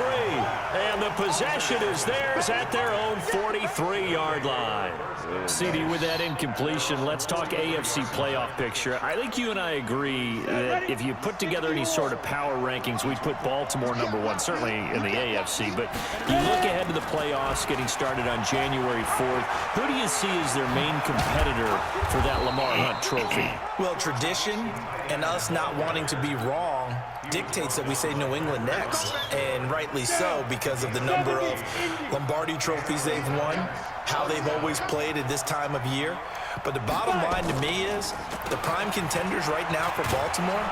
And the possession is theirs at their own 43-yard line. CD, with that incompletion, let's talk AFC playoff picture. I think you and I agree that if you put together any sort of power rankings, we'd put Baltimore #1, certainly in the AFC. But you look ahead to the playoffs getting started on January 4th. Who do you see as their main competitor for that Lamar Hunt trophy? Well, tradition and us not wanting to be wrong dictates that we say New England next, and rightly so because of the number of Lombardi trophies they've won, how they've always played at this time of year. But the bottom line to me is the prime contenders right now for Baltimore,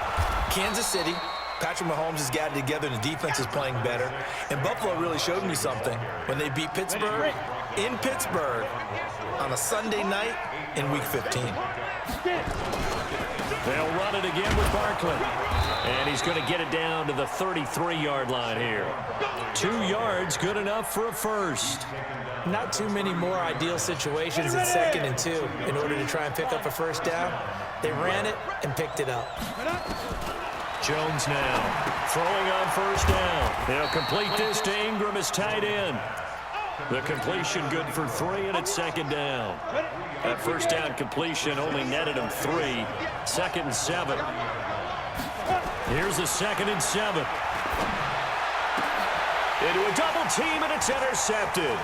Kansas City. Patrick Mahomes has got it together, and the defense is playing better. And Buffalo really showed me something when they beat Pittsburgh in Pittsburgh on a Sunday night in Week 15. They'll run it again with Barkley. And he's going to get it down to the 33-yard line here. 2 yards, good enough for a first. Not too many more ideal situations in 2nd and 2 in order to try and pick up a first down. They ran it and picked it up. Jones now throwing on first down. They'll complete this to Ingram, his tight end. The completion good for 3, and it's 2nd down. That first down completion only netted him 3. 2nd and 7. Here's a 2nd and 7. Into a double team, and it's intercepted.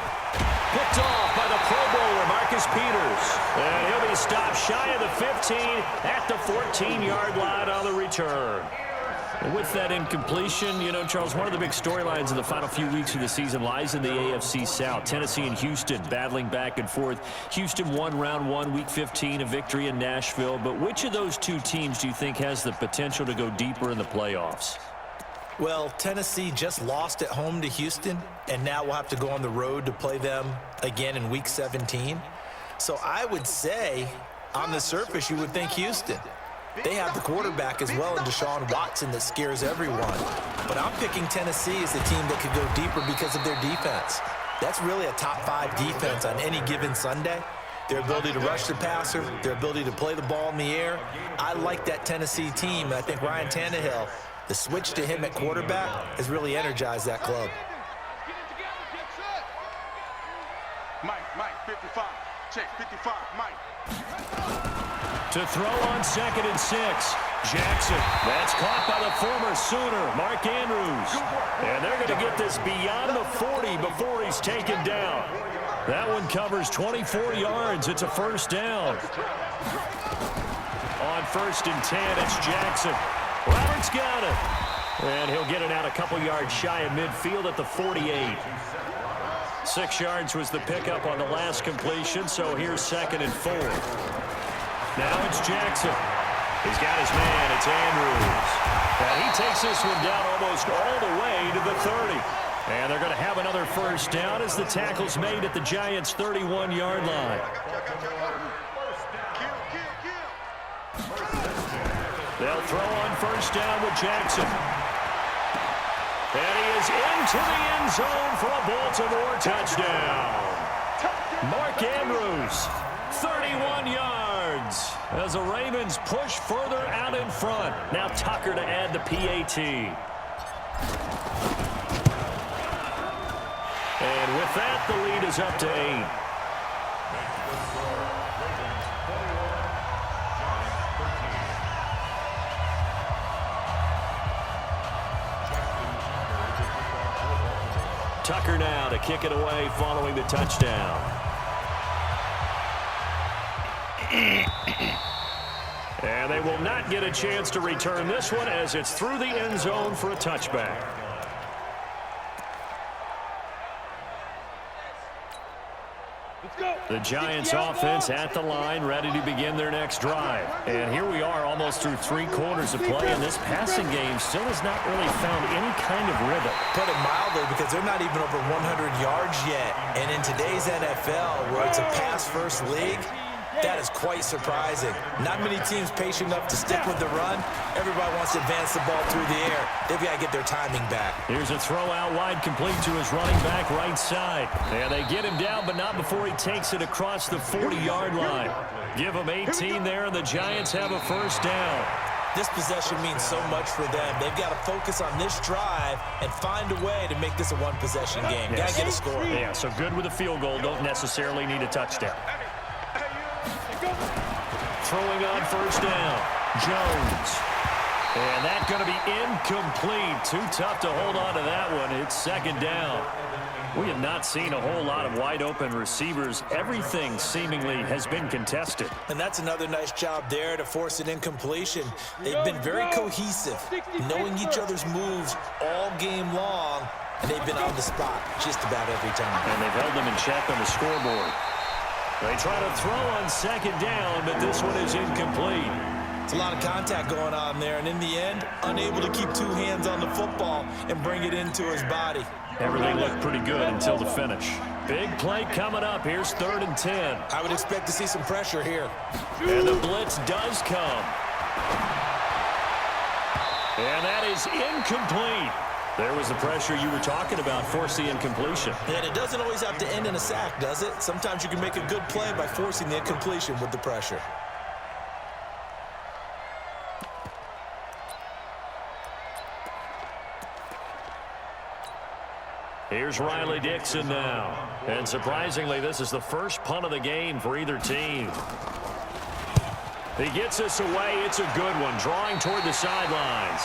Picked off by the Pro Bowler, Marcus Peters. And he'll be stopped shy of the 15 at the 14-yard line on the return. And with that incompletion, you know, Charles, one of the big storylines in the final few weeks of the season lies in the AFC South. Tennessee and Houston battling back and forth. Houston won round 1, Week 15, a victory in Nashville. But which of those two teams do you think has the potential to go deeper in the playoffs? Well, Tennessee just lost at home to Houston, and now we'll have to go on the road to play them again in Week 17. So I would say, on the surface, you would think Houston. They have the quarterback as well in Deshaun Watson that scares everyone. But I'm picking Tennessee as the team that could go deeper because of their defense. That's really a top 5 defense on any given Sunday. Their ability to rush the passer, their ability to play the ball in the air. I like that Tennessee team, and I think Ryan Tannehill, the switch to him at quarterback, has really energized that club. Mike, 55. Check, 55, Mike. To throw on 2nd and 6. Jackson. That's caught by the former Sooner, Mark Andrews. And they're going to get this beyond the 40 before he's taken down. That one covers 24 yards. It's a first down. On 1st and 10, it's Jackson. Roberts got it. And he'll get it out a couple yards shy of midfield at the 48. 6 yards was the pickup on the last completion, so here's 2nd and 4. Now it's Jackson. He's got his man. It's Andrews. And he takes this one down almost all the way to the 30. And they're going to have another first down as the tackle's made at the Giants' 31-yard line. They'll throw on first down with Jackson. And he is into the end zone for a Baltimore touchdown. Mark Andrews, 31 yards, as the Ravens push further out in front. Now Tucker to add the PAT. And with that, the lead is up to 8. Tucker now to kick it away following the touchdown. And they will not get a chance to return this one as it's through the end zone for a touchback. The Giants offense at the line, ready to begin their next drive. And here we are almost through 3 quarters of play, and this passing game still has not really found any kind of rhythm. Put it mildly, because they're not even over 100 yards yet. And in today's NFL, where it's a pass-first league, that is quite surprising. Not many teams patient enough to stick with the run. Everybody wants to advance the ball through the air. They've got to get their timing back. Here's a throw out wide, complete to his running back right side. And they get him down, but not before he takes it across the 40-yard line. Give him 18 there, and the Giants have a first down. This possession means so much for them. They've got to focus on this drive and find a way to make this a one-possession game. Got to get a score. Yeah, so good with a field goal. Don't necessarily need a touchdown. Throwing on first down. Jones. And that's going to be incomplete. Too tough to hold on to that one. It's second down. We have not seen a whole lot of wide-open receivers. Everything seemingly has been contested. And that's another nice job there to force an incompletion. They've been very cohesive, knowing each other's moves all game long, and they've been on the spot just about every time. And they've held them in check on the scoreboard. They try to throw on second down, but this one is incomplete. It's a lot of contact going on there, and in the end, unable to keep two hands on the football and bring it into his body. Everything looked pretty good until the finish. Big play coming up. Here's 3rd and 10. I would expect to see some pressure here. And the blitz does come. And that is incomplete. There was the pressure you were talking about, force the incompletion. And it doesn't always have to end in a sack, does it? Sometimes you can make a good play by forcing the incompletion with the pressure. Here's Riley Dixon now. And surprisingly, this is the first punt of the game for either team. He gets us away. It's a good one, drawing toward the sidelines.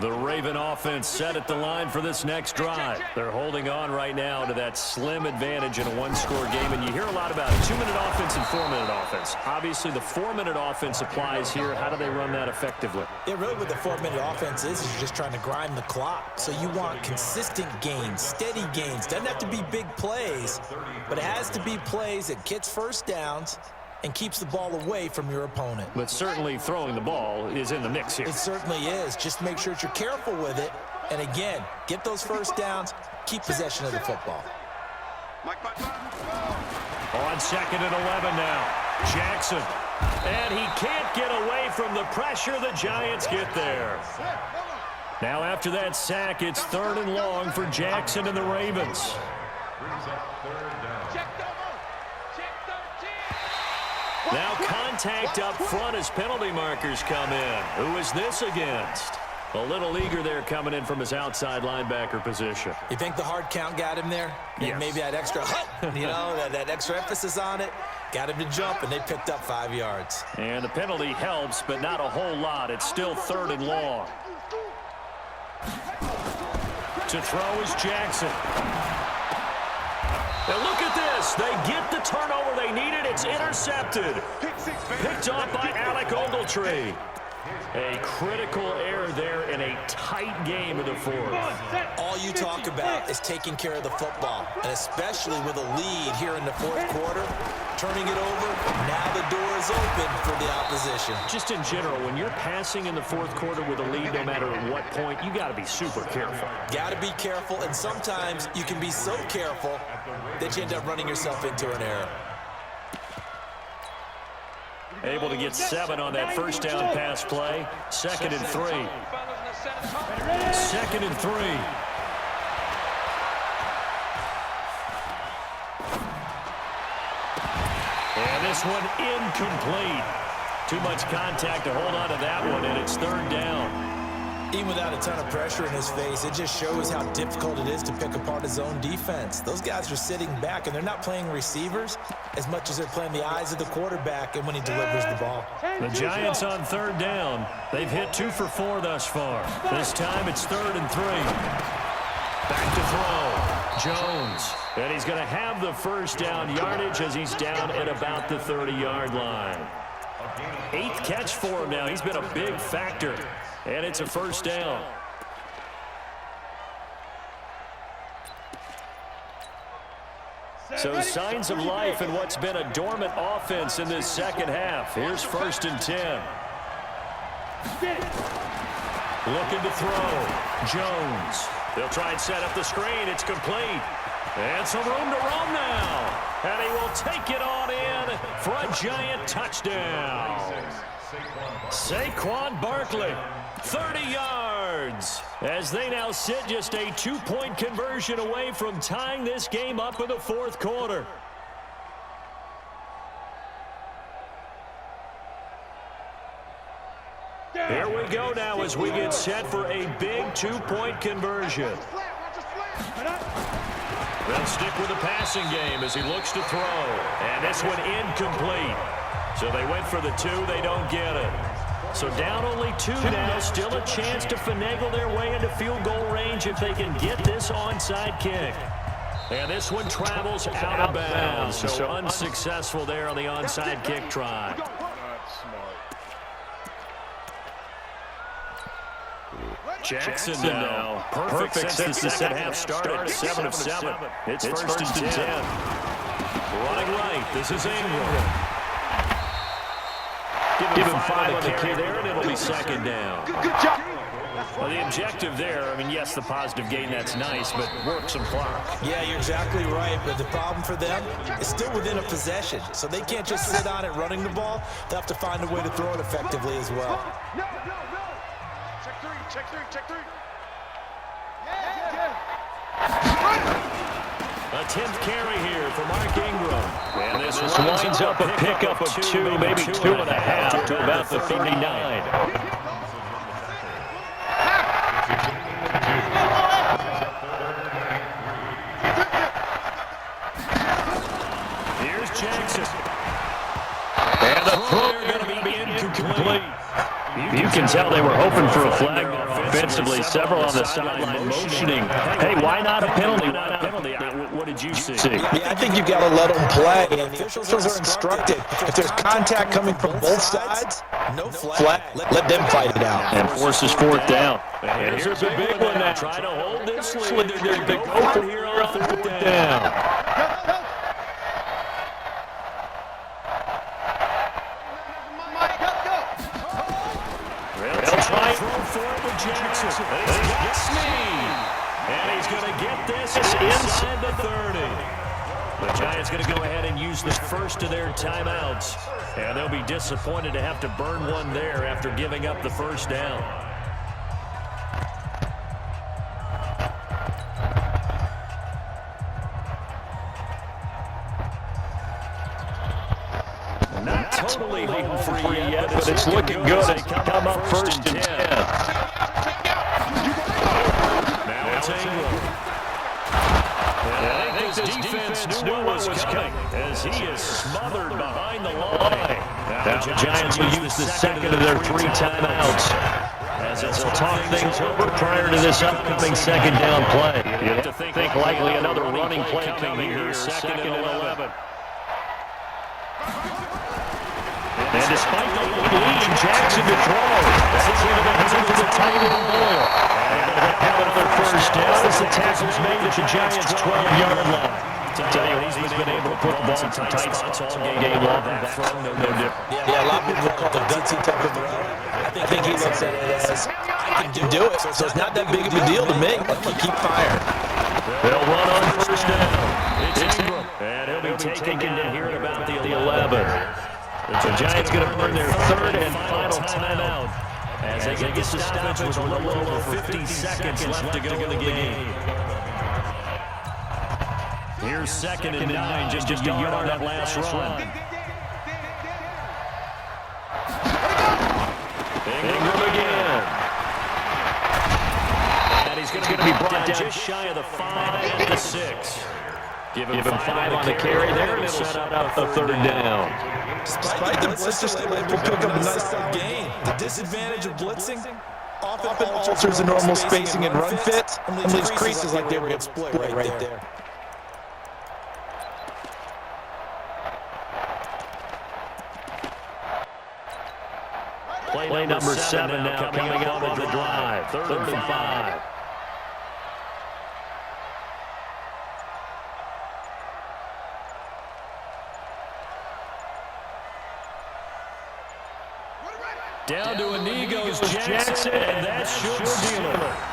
The Raven offense set at the line for this next drive. They're holding on right now to that slim advantage in a one-score game. And you hear a lot about a 2-minute offense and 4-minute offense. Obviously, the 4-minute offense applies here. How do they run that effectively? Yeah, really what the 4-minute offense is you're just trying to grind the clock. So you want consistent gains, steady gains. Doesn't have to be big plays, but it has to be plays that gets first downs and keeps the ball away from your opponent. But certainly throwing the ball is in the mix here. It certainly is. Just make sure that you're careful with it. And again, get those first downs, keep possession of the football. On 2nd and 11 now. Jackson. And he can't get away from the pressure. The Giants get there. Now after that sack, it's 3rd and long for Jackson and the Ravens. Now contact up front as penalty markers come in. Who is this against? A little eager there coming in from his outside linebacker position. You think the hard count got him there? Yes. Maybe that extra, that extra emphasis on it got him to jump, and they picked up 5 yards. And the penalty helps, but not a whole lot. It's still 3rd and long. To throw is Jackson. And look at this. They get the turnover they needed. It's intercepted. Picked off by Alec Ogletree. A critical error there in a tight game of the 4th. All you talk about is taking care of the football, and especially with a lead here in the 4th quarter, turning it over, now the door is open for the opposition. Just in general, when you're passing in the 4th quarter with a lead, no matter at what point, you got to be super careful. Got to be careful, and sometimes you can be so careful that you end up running yourself into an error. Able to get 7 on that first down pass play. 2nd and 3. 2nd and 3. And this one incomplete. Too much contact to hold on to that one, and it's 3rd down. Even without a ton of pressure in his face, it just shows how difficult it is to pick apart his own defense. Those guys are sitting back, and they're not playing receivers as much as they're playing the eyes of the quarterback and when he delivers the ball. The Giants on 3rd down. They've hit 2 for 4 thus far. This time it's 3rd and 3. Back to throw. Jones. And he's going to have the first down yardage as he's down at about the 30-yard line. 8th catch for him now. He's been a big factor. And it's a first down. So signs of life in what's been a dormant offense in this second half. Here's 1st and 10. Looking to throw. Jones. They'll try and set up the screen. It's complete. And some room to roam now. And he will take it on in for a Giant touchdown. Saquon Barkley. 30 yards, as they now sit just a 2-point conversion away from tying this game up in the fourth quarter. Here we go now as we get set for a big 2-point conversion. They'll stick with the passing game as he looks to throw. And this one incomplete. So they went for the 2. They don't get it. So down only 2 now. Still a chance to finagle their way into field goal range if they can get this onside kick. And this one travels out of bounds. So unsuccessful there on the onside kick try. Jackson now. Perfect since the second half started. 7 of 7. It's first and 10. Running right. This is Ingram. Give him 5 on the carry there, and it'll be second down. Good job. Well, the objective there, I mean, yes, the positive gain, that's nice, but work some clock. Yeah, you're exactly right, but the problem for them is still within a possession, so they can't just sit on it running the ball. They have to find a way to throw it effectively as well. No. Check three. A 10th carry here for Mark Ingram. And this winds up a pickup of 2, maybe 2.5 to about the 39. Here's Jackson. And the throw going to be incomplete. You can tell they were hoping for a flag offensively. Several on the sideline motioning. Hey, why not a penalty? What did you see? Yeah, I think you've got to let them play. And the officials are instructed. If there's contact coming from both sides, no flag. Let them fight it out. And forces 4th down. And here's a big one now. Try to hold this lead. They're going to go for here on 4th down. Jackson. And he's going to get this inside the 30. The Giants going to go ahead and use the first of their timeouts. And they'll be disappointed to have to burn one there after giving up the first down. Not totally home free yet, but it's looking good. They come up first and 10. I think this defense knew what was coming as he is smothered behind the line. Now the Giants will use the second of their 3 timeouts as they'll talk things over prior to this upcoming second down play. You have to think likely another running play coming here, second and 11. And despite the lead, Jackson to throw. That's going to be headed to the tight end Boyle. And have another first down. This attack was made at the Giants' 12-yard line. Tell you, he's been able to put the ball in tight spots all game long. That throw, no different. Yeah, a lot of people call it the gutsy type of route. I think he looks at it as, I can do it, so it's not that big of a deal to me. Keep firing. They'll run on first down. It's Ingram. And he'll be taken in here at about the 11. The Giants going to burn their 3rd and final timeout as they get this stoppage with a little over 50 seconds left to go in the game. Here's 2nd and 9, just a yard on that last run. Ingram again. And he's going to be brought down just shy of the 5 to 6. Give him 5 on the carry there, and it'll set up a 3rd down. Despite the blitzers, they will pick up a nice gain. The disadvantage of blitzing often alters the normal spacing and run fit and leaves creases like they were going to split right there. Play number 7 now coming up on the drive. 3rd and 5. Down to a knee goes Jackson, and that should seal it.